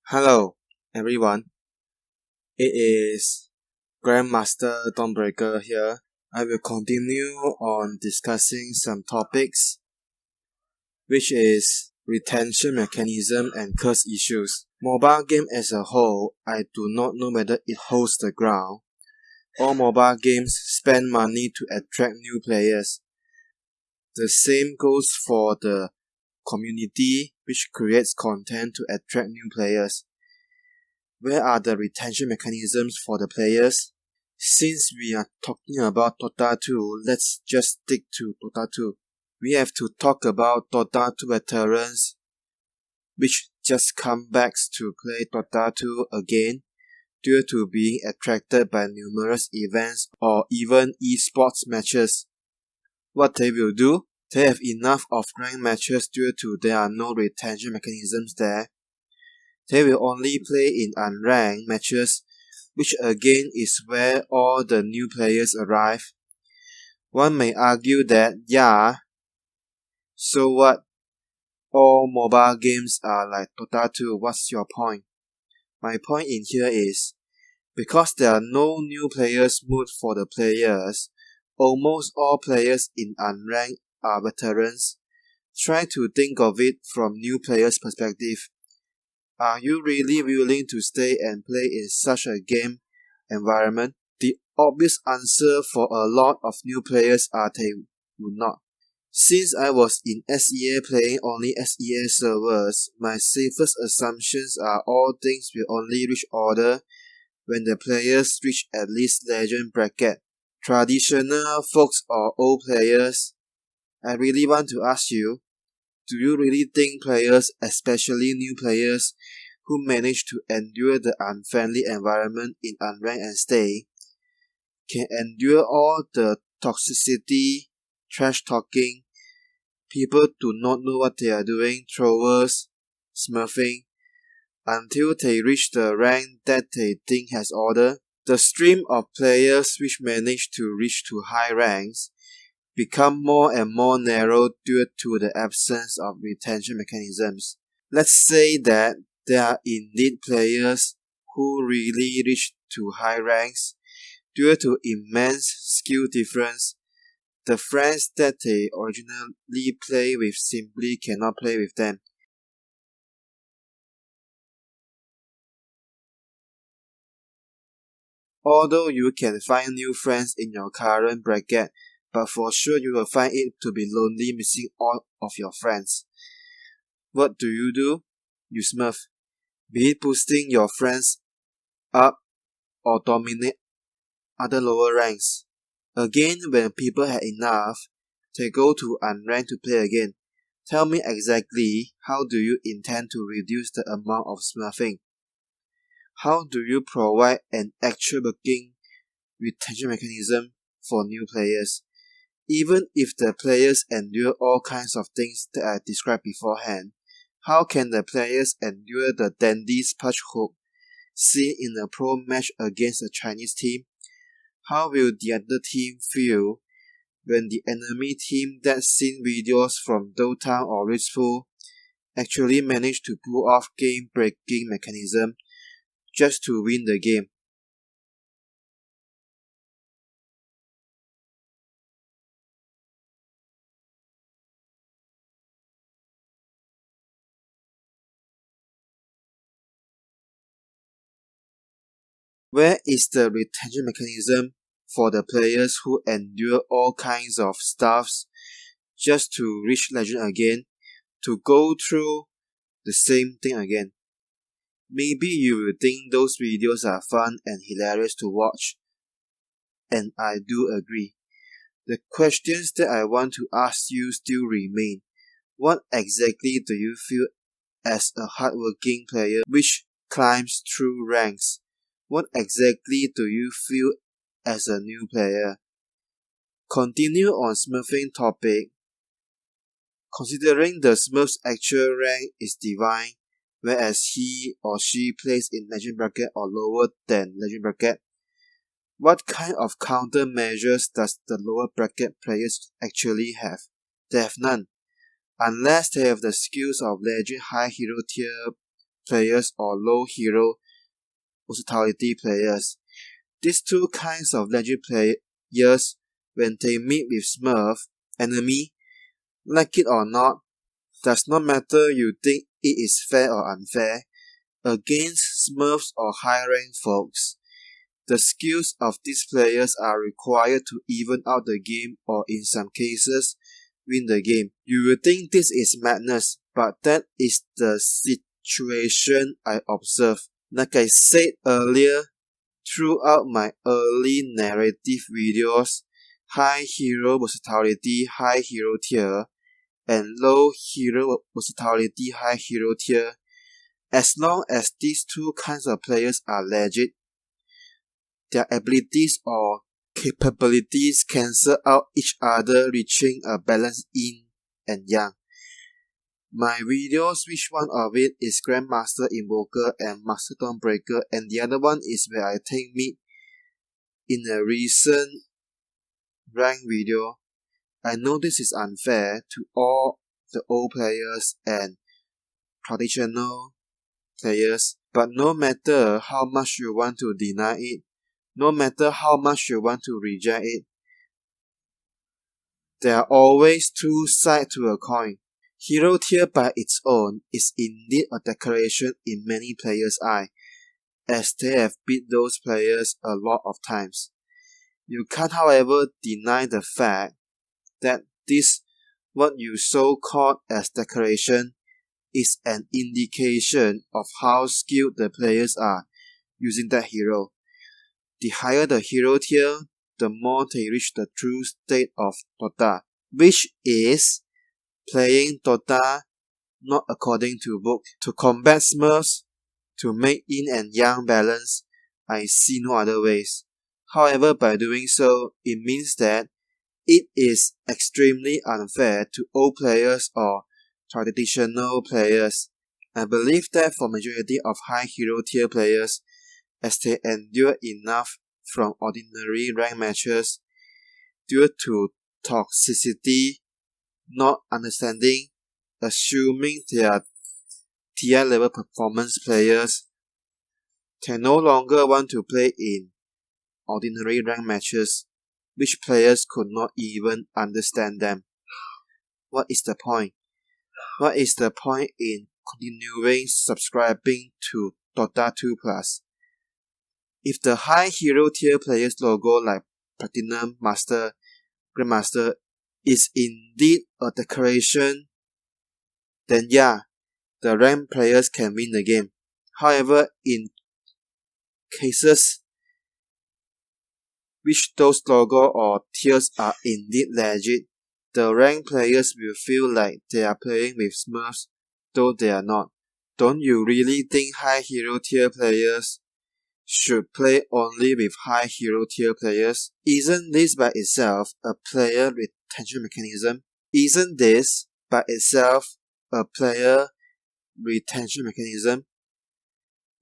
Hello, everyone. It is Grandmaster Dawnbreaker here. I will continue on discussing some topics, which is retention mechanism and curse issues. Mobile game as a whole, I do not know whether it holds the ground. All mobile games spend money to attract new players. The same goes for the community, which creates content to attract new players. Where are the retention mechanisms for the players? Since we are talking about Dota 2, let's just stick to Dota 2. We have to talk about Dota 2 veterans, which just come back to play Dota 2 again due to being attracted by numerous events or even esports matches. What they will do? They have enough of ranked matches due to there are no retention mechanisms there. They will only play in unranked matches, which again is where all the new players arrive. One may argue that, so what? All mobile games are like Dota 2, what's your point? My point in here is, because there are no new players mood for the players, almost all players in unranked are veterans. Try to think of it from new players' perspective. Are you really willing to stay and play in such a game environment? The obvious answer for a lot of new players are they would not. Since I was in SEA playing only SEA servers, my safest assumptions are all things will only reach order when the players reach at least legend bracket. Traditional folks or old players, I really want to ask you, do you really think players, especially new players, who manage to endure the unfriendly environment in unranked and stay, can endure all the toxicity, trash talking, people do not know what they are doing, throwers, smurfing, until they reach the rank that they think has order? The stream of players which manage to reach to high ranks become more and more narrow due to the absence of retention mechanisms. Let's say that there are indeed players who really reach to high ranks due to immense skill difference. The friends that they originally play with simply cannot play with them. Although you can find new friends in your current bracket, but for sure you will find it to be lonely missing all of your friends. What do? You smurf. Be it boosting your friends up or dominate other lower ranks. Again, when people have enough, they go to unranked to play again. Tell me exactly how do you intend to reduce the amount of smurfing? How do you provide an actual working retention mechanism for new players? Even if the players endure all kinds of things that I described beforehand, how can the players endure the dandy's punch hook seen in a pro match against a Chinese team? How will the other team feel when the enemy team that's seen videos from Dota or Ritzpool actually manage to pull off game-breaking mechanism just to win the game? Where is the retention mechanism for the players who endure all kinds of stuffs just to reach legend again, to go through the same thing again? Maybe you will think those videos are fun and hilarious to watch, and I do agree. The questions that I want to ask you still remain. What exactly do you feel as a hardworking player which climbs through ranks? What exactly do you feel as a new player? Continue on smurfing topic. Considering the smurf's actual rank is divine, whereas he or she plays in legend bracket or lower than legend bracket, what kind of countermeasures does the lower bracket players actually have? They have none. Unless they have the skills of legend high hero tier players or low hero versatility players. These two kinds of legend players, when they meet with Smurf enemy, like it or not, does not matter you think it is fair or unfair, against Smurfs or high-rank folks. The skills of these players are required to even out the game or in some cases win the game. You will think this is madness, but that is the situation I observe. Like I said earlier, throughout my early narrative videos, high hero versatility high hero tier and low hero versatility high hero tier, as long as these two kinds of players are legit, their abilities or capabilities cancel out each other, reaching a balance yin and yang. My videos, which one of it is Grandmaster Invoker and Master Dawnbreaker, and the other one is where I take meat in a recent rank video. I know this is unfair to all the old players and traditional players, but no matter how much you want to deny it, no matter how much you want to reject it, there are always two sides to a coin. Hero tier by its own is indeed a decoration in many players' eye, as they have beat those players a lot of times. You can't, however, deny the fact that this, what you so-called as decoration, is an indication of how skilled the players are using that hero. The higher the hero tier, the more they reach the true state of Dota, which is playing Dota not according to book. To combat Smurfs, to make yin and yang balance, I see no other ways. However, by doing so, it means that it is extremely unfair to old players or traditional players. I believe that for majority of high hero tier players, as they endure enough from ordinary rank matches due to toxicity, not understanding, assuming they are tier level performance players, they no longer want to play in ordinary rank matches, which players could not even understand them. What is the point? What is the point in continuing subscribing to Dota 2 Plus? If the high hero tier players logo like Platinum, Master, Grandmaster is indeed a decoration, then yeah, the ranked players can win the game. However, in cases which those logo or tiers are indeed legit, the ranked players will feel like they are playing with Smurfs, though they are not. Don't you really think high hero tier players should play only with high hero tier players? Isn't this by itself a player retention mechanism? Isn't this by itself a player retention mechanism?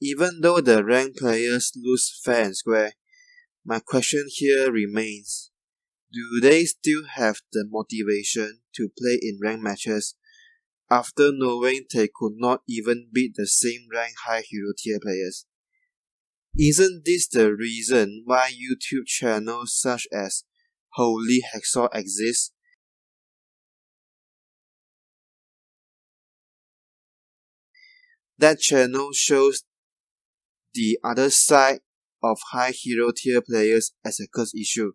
Even though the ranked players lose fair and square, my question here remains, do they still have the motivation to play in ranked matches after knowing they could not even beat the same rank high hero tier players? Isn't this the reason why YouTube channels such as Holy Hacksaw exist? That channel shows the other side of high hero tier players as a curse issue.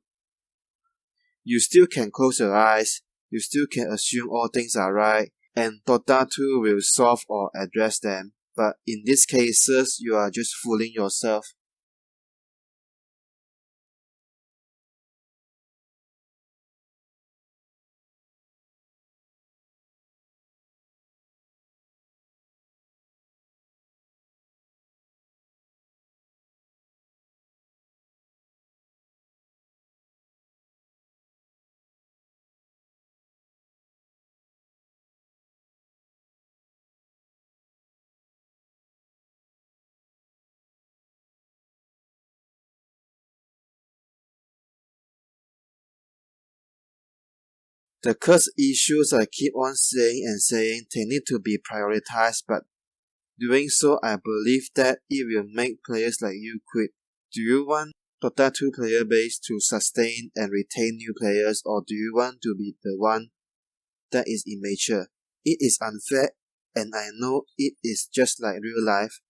You still can close your eyes, you still can assume all things are right, and Dota 2 will solve or address them, but in these cases you are just fooling yourself. The curse issues I keep on saying and saying they need to be prioritized, but Doing so, I believe that it will make players like you quit. Do you want Dota 2 player base to sustain and retain new players, or do you want to be the one that is immature? It is unfair, and I know it is just like real life.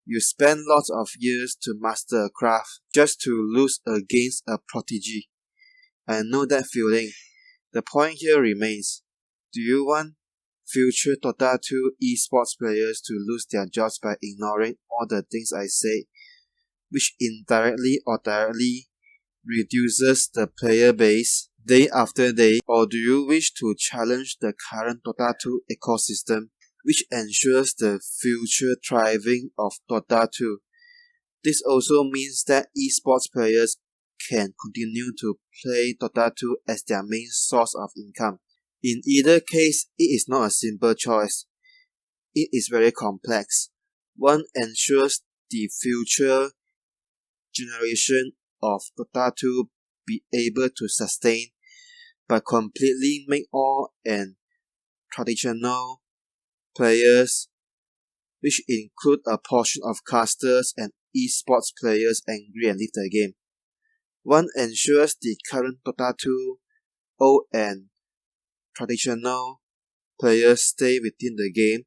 You spend lots of years to master a craft just to lose against a prodigy. I know that feeling. The point here remains, do you want future Dota 2 esports players to lose their jobs by ignoring all the things I say, which indirectly or directly reduces the player base day after day, or do you wish to challenge the current Dota 2 ecosystem, which ensures the future thriving of Dota 2? This also means that esports players can continue to play Dota 2 as their main source of income. In either case, it is not a simple choice. It is very complex. One ensures the future generation of Dota 2 be able to sustain, but completely make all and traditional players, which include a portion of casters and esports players, angry and leave the game. One ensures the current Dota 2 old and traditional players stay within the game,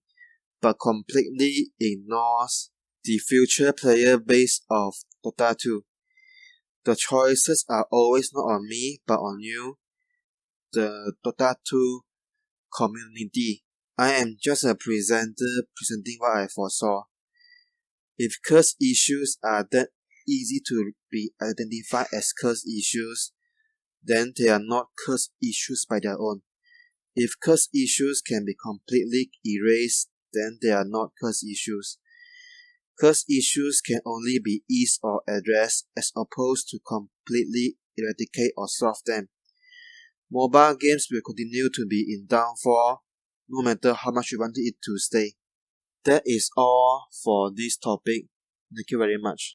but completely ignores the future player base of Dota 2. The choices are always not on me, but on you, the Dota 2 community. I am just a presenter presenting what I foresaw. If curse issues are that easy to be identified as curse issues, then they are not curse issues by their own. If curse issues can be completely erased, then they are not curse issues. Curse issues can only be eased or addressed as opposed to completely eradicate or solve them. Mobile games will continue to be in downfall no matter how much you want it to stay. That is all for this topic. Thank you very much.